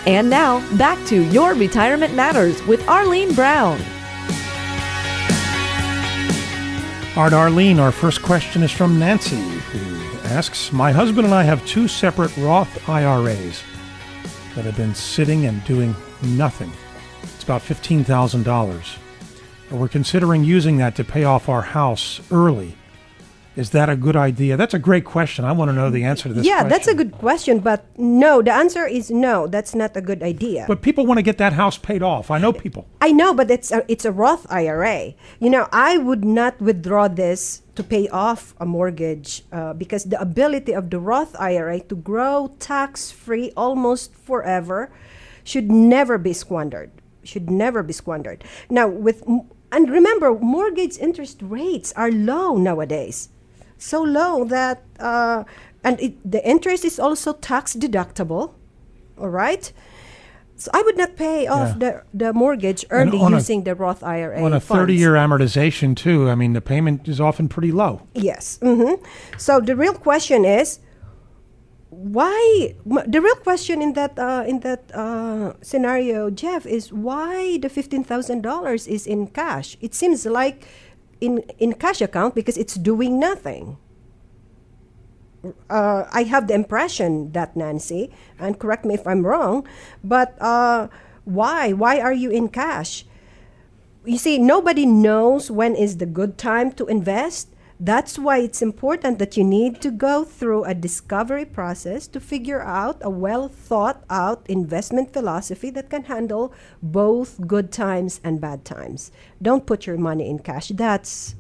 And now, back to Your Retirement Matters with Arlene Brown. All right, Arlene, our first question is from Nancy, who asks, my husband and I have two separate Roth IRAs that have been sitting and doing nothing. It's about $15,000. We're considering using that to pay off our house early. Is that a good idea? That's a great question. I want to know the answer to this question. Yeah, that's a good question, but no, the answer is no, that's not a good idea. But people want to get that house paid off. I know people. I know, but it's a Roth IRA. I would not withdraw this to pay off a mortgage because the ability of the Roth IRA to grow tax-free almost forever should never be squandered. Now, and remember, mortgage interest rates are low nowadays. So low that, the interest is also tax deductible, all right? So I would not pay off the mortgage early using the Roth IRA on a funds. 30-year amortization, too. I mean, the payment is often pretty low. Yes. Mm-hmm. So the real question is, why? The real question in that scenario, Jeff, is why the $15,000 is in cash? It seems like in cash account because it's doing nothing. I have the impression that, Nancy, and correct me if I'm wrong, but why? Why are you in cash? You see, nobody knows when is the good time to invest. That's why it's important that you need to go through a discovery process to figure out a well thought out investment philosophy that can handle both good times and bad times. Don't put your money in cash. That's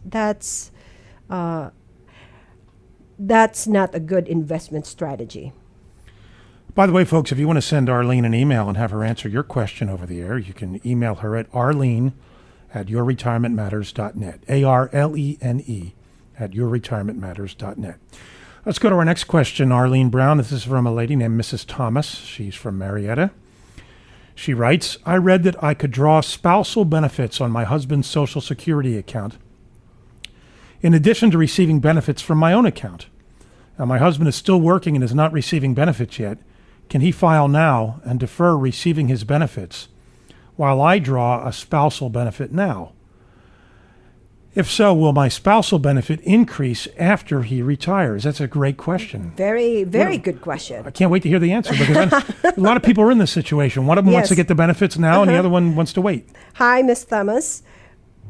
not a good investment strategy. By the way, folks, if you want to send Arlene an email and have her answer your question over the air, you can email her at arlene@yourretirementmatters.net. ARLENE at yourretirementmatters.net. Let's go to our next question, Arlene Brown. This is from a lady named Mrs. Thomas. She's from Marietta. She writes, I read that I could draw spousal benefits on my husband's Social Security account in addition to receiving benefits from my own account. Now, my husband is still working and is not receiving benefits yet. Can he file now and defer receiving his benefits while I draw a spousal benefit now? If so, will my spousal benefit increase after he retires? That's a great question. Very, very good question. I can't wait to hear the answer because a lot of people are in this situation. One of them wants to get the benefits now and the other one wants to wait. Hi, Ms. Thomas.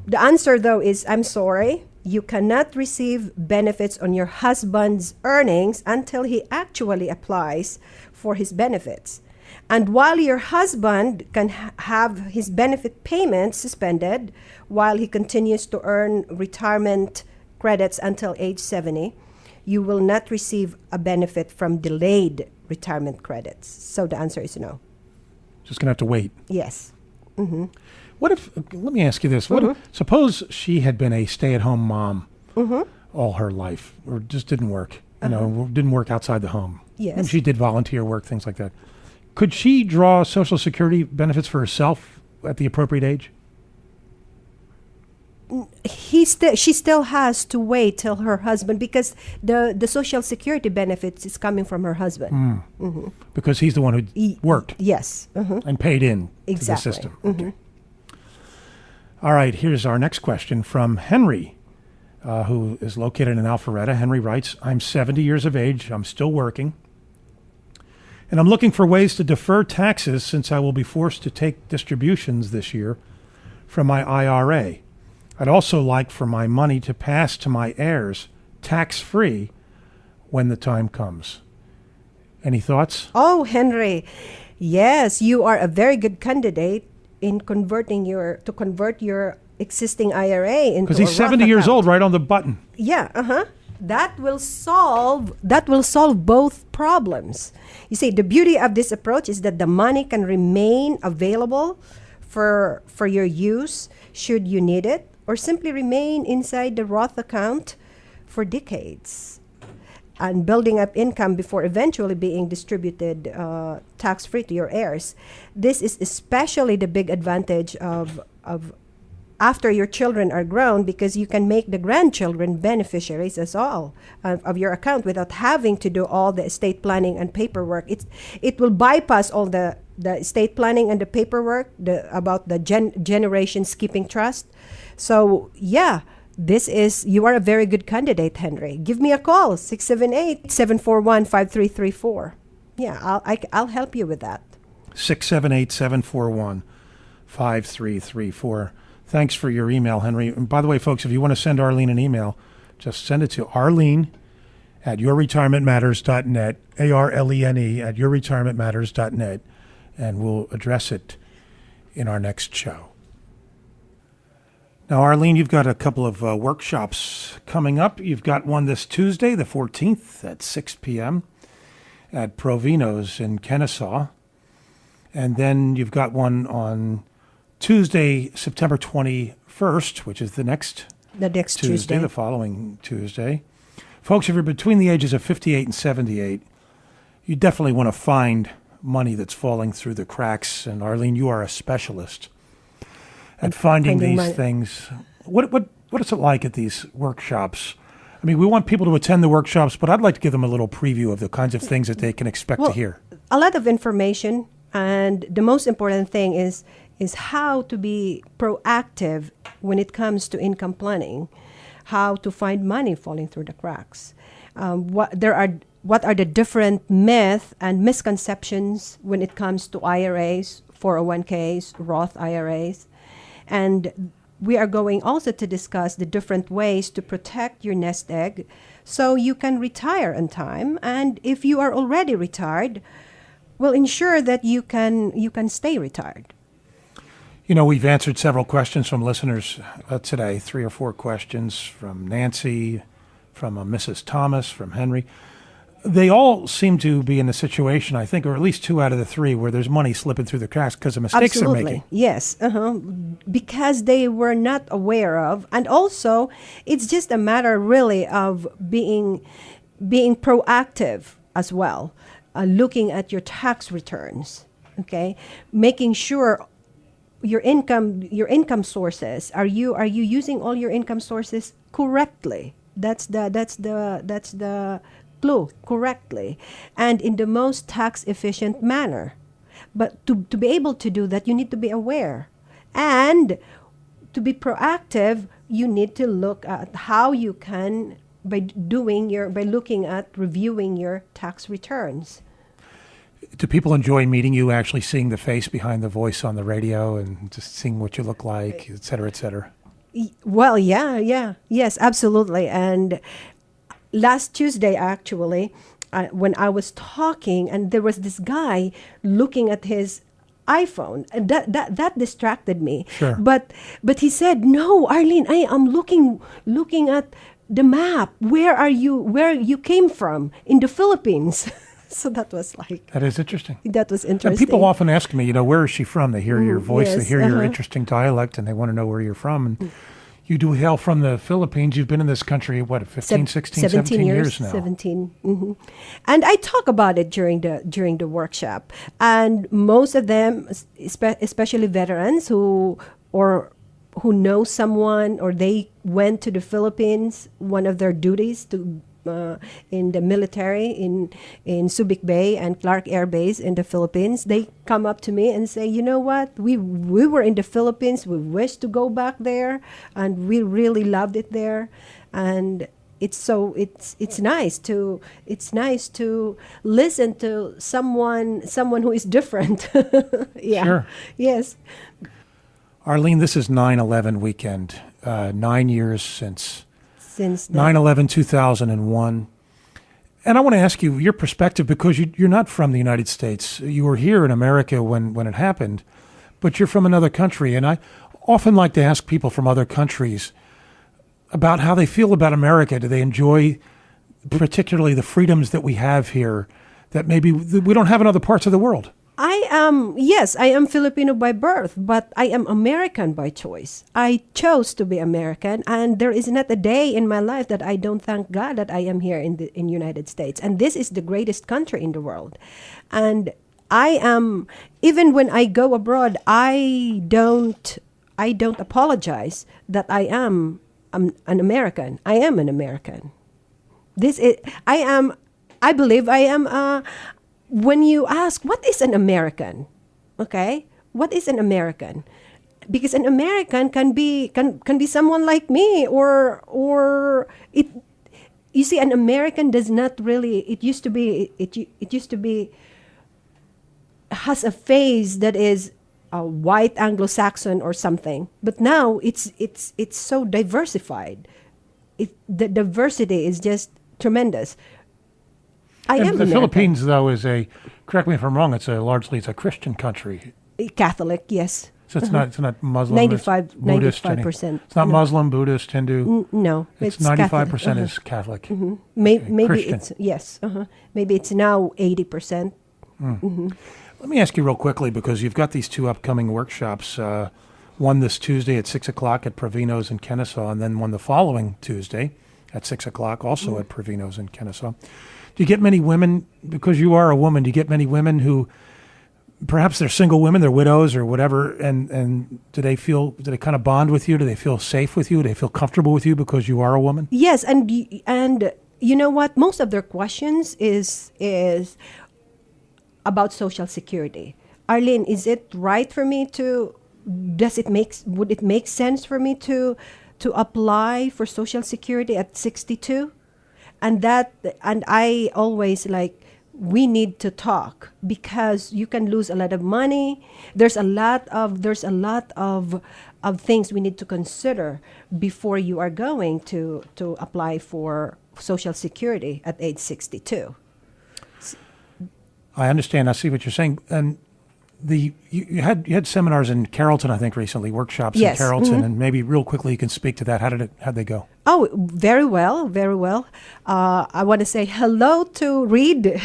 The answer, though, is I'm sorry. You cannot receive benefits on your husband's earnings until he actually applies for his benefits. And while your husband can have his benefit payments suspended while he continues to earn retirement credits until age 70, you will not receive a benefit from delayed retirement credits. So the answer is no. Just going to have to wait. Yes. Mm-hmm. What if, let me ask you this. What if, suppose she had been a stay-at-home mom all her life, or just didn't work, didn't work outside the home. Yes. And she did volunteer work, things like that. Could she draw Social Security benefits for herself at the appropriate age? She still has to wait till her husband, because the Social Security benefits is coming from her husband. Because he's the one who worked. Yes. And paid in to the Exactly. system. Okay. All right, here's our next question from Henry, who is located in Alpharetta. Henry writes, I'm 70 years of age. I'm still working. And I'm looking for ways to defer taxes since I will be forced to take distributions this year from my IRA. I'd also like for my money to pass to my heirs tax-free when the time comes. Any thoughts? Oh, Henry, yes, you are a very good candidate in convert your existing IRA into because he's 70 years old, right on the button. Yeah, That will solve both problems. You see, the beauty of this approach is that the money can remain available for your use should you need it, or simply remain inside the Roth account for decades and building up income before eventually being distributed tax-free to your heirs. This is especially the big advantage of after your children are grown, because you can make the grandchildren beneficiaries as all of your account without having to do all the estate planning and paperwork. It will bypass all the the estate planning and the paperwork about the generation skipping trust. So yeah, you are a very good candidate, Henry. Give me a call, 678-741-5334. Yeah, I'll help you with that. 678-741-5334. Thanks for your email, Henry. And by the way, folks, if you want to send Arlene an email, just send it to Arlene@yourretirementmatters.net, ARLENE @yourretirementmatters.net, and we'll address it in our next show. Now, Arlene, you've got a couple of workshops coming up. You've got one this Tuesday, the 14th at 6 p.m. at Provino's in Kennesaw. And then you've got one on Tuesday, September 21st, which is the next Tuesday, the following Tuesday. Folks, if you're between the ages of 58 and 78, you definitely want to find money that's falling through the cracks. And Arlene, you are a specialist at finding these money. Things. What is it like at these workshops? I mean, we want people to attend the workshops, but I'd like to give them a little preview of the kinds of things that they can expect to hear. A lot of information, and the most important thing is how to be proactive when it comes to income planning, how to find money falling through the cracks. What are the different myths and misconceptions when it comes to IRAs, 401ks, Roth IRAs, and we are going also to discuss the different ways to protect your nest egg so you can retire on time. And if you are already retired, we'll ensure that you can stay retired. You know, we've answered several questions from listeners today, 3 or 4 questions from Nancy, from Mrs. Thomas, from Henry. They all seem to be in a situation, I think, or at least 2 out of the 3, where there's money slipping through the cracks because of mistakes they're making. Yes, because they were not aware of. And also, it's just a matter really of being proactive as well, looking at your tax returns, okay? Making sure your income sources, are you using all your income sources correctly? That's the clue, correctly, and in the most tax efficient manner. But to be able to do that, you need to be aware, and to be proactive, you need to look at how you can by looking at reviewing your tax returns. Do people enjoy meeting you, actually seeing the face behind the voice on the radio and just seeing what you look like, et cetera, et cetera? Well, yes, absolutely. And last Tuesday, actually, when I was talking, and there was this guy looking at his iPhone, and that distracted me. Sure. But he said, "No, Arlene, I am looking at the map. Where you came from in the Philippines." So that was that is interesting. That was interesting. And people often ask me, where is she from? They hear your voice, yes, they hear your interesting dialect, and they want to know where you're from. And you do hail from the Philippines. You've been in this country, 15, 16, 17 years now? 17. Mm-hmm. And I talk about it during the workshop. And most of them, especially veterans who know someone, or they went to the Philippines, one of their duties in the military in Subic Bay and Clark Air Base in the Philippines, they come up to me and say, "You know what? We were in the Philippines. We wish to go back there, and we really loved it there." And it's nice to listen to someone who is different. Yeah. Sure. Yes. Arlene, this is 9/11 weekend. 9 years since 9/11/2001. And I want to ask you your perspective, because you're not from the United States. You were here in America when it happened, but you're from another country. And I often like to ask people from other countries about how they feel about America. Do they enjoy particularly the freedoms that we have here that maybe we don't have in other parts of the world? I am Filipino by birth, but I am American by choice. I chose to be American, and there is not a day in my life that I don't thank God that I am here in United States. And this is the greatest country in the world. And I am, even when I go abroad, I don't apologize that I am an American. I am an American. I believe I am when you ask, what is an American? Okay? What is an American? Because an American can be someone like me, or it. You see, an American does not really. It used to be has a face that is a white Anglo-Saxon or something, but now it's so diversified. The diversity is just tremendous. I And am the American. Philippines, though, correct me if I'm wrong, it's largely a Christian country. Catholic, yes. So it's not Muslim. 95 it's Buddhist. 95%. It's not No. Muslim, Buddhist, Hindu. No, It's Catholic. 95% is Catholic. Maybe Christian. it's yes. Maybe it's now 80%. Let me ask you real quickly, because you've got these two upcoming workshops, one this Tuesday at 6 o'clock at Provino's in Kennesaw, and then one the following Tuesday at 6 o'clock also at Provino's in Kennesaw. Do you get many women, because you are a woman, do you get many women who, perhaps they're single women, they're widows or whatever, and do they kind of bond with you? Do they feel safe with you? Do they feel comfortable with you because you are a woman? Yes, and you know what? Most of their questions is about Social Security. Arlene, is it right for me to? Would it make sense for me to apply for Social Security at 62? And I always we need to talk, because you can lose a lot of money. There's a lot of things we need to consider before you are going to apply for Social Security at age 62. I understand. I see what you're saying. And you had seminars in Carrollton, I think, recently, workshops Yes. in Carrollton, and maybe real quickly you can speak to that. How'd they go? Oh, very well, very well. I want to say hello to Reed.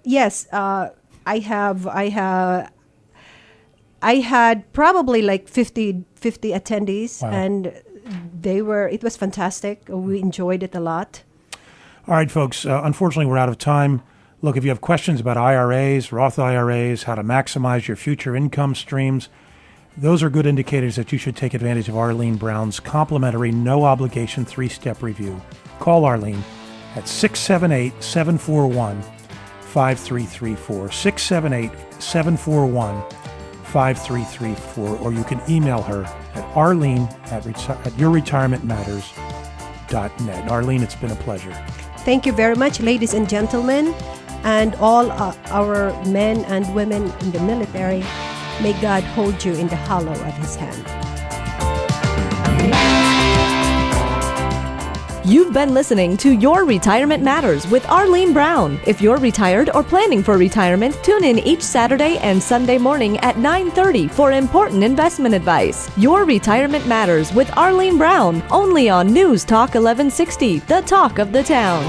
Yes, I had probably 50 attendees. Wow. And it was fantastic. We enjoyed it a lot. All right, folks. Unfortunately, we're out of time. Look, if you have questions about IRAs, Roth IRAs, how to maximize your future income streams, those are good indicators that you should take advantage of Arlene Brown's complimentary, no-obligation 3-step review. Call Arlene at 678-741-5334, 678-741-5334, or you can email her at arlene@yourretirementmatters.net. Arlene, it's been a pleasure. Thank you very much, ladies and gentlemen, and all our men and women in the military. May God hold you in the hollow of His hand. You've been listening to Your Retirement Matters with Arlene Brown. If you're retired or planning for retirement, tune in each Saturday and Sunday morning at 9:30 for important investment advice. Your Retirement Matters with Arlene Brown, only on News Talk 1160, the talk of the town.